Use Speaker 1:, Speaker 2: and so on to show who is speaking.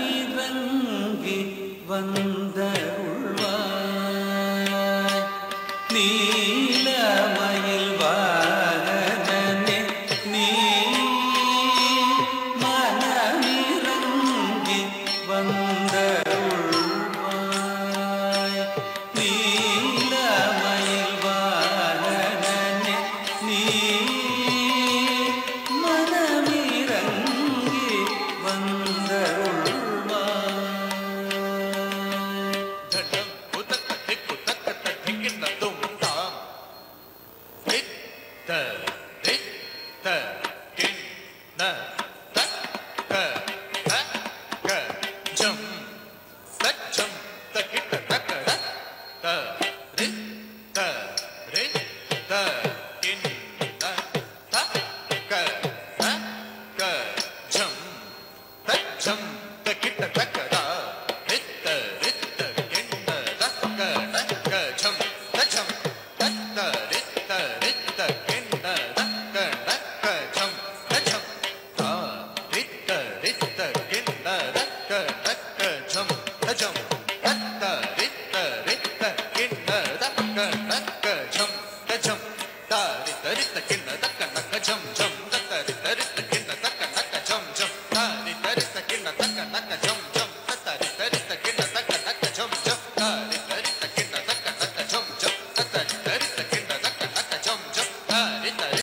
Speaker 1: மனமிரங்கி வந்தருள்வாய் நீலமயில் வாகனனே நீ மனமிரங்கி வந்தருள்வாய் நீலமயில் வாகனனே நீ மனமிரங்கி வந்தருள்வாய்
Speaker 2: தடம் புதக்க திக்கு தக்க தட்டிக்கின்ற தும்தாம் தித்த தித்த கிண்ண தக்க தக்க ஜம் தச்சம் தக்கிட்ட தக்கட த ரித்த ரித்த கிண்ண தக்க தக்க ஜம் தச்சம் தக்கிட்ட தக்கட ரித்த ரித்த கிண்ண தக்க தக்க ஜம் தச்சம் தத்த ரித்த ரித்த கிண்ண தக்க தக்க ஜம் தச்சம் த ரித்த ரித்த கிண்ண தக்க தக்க ஜம் தச்சம்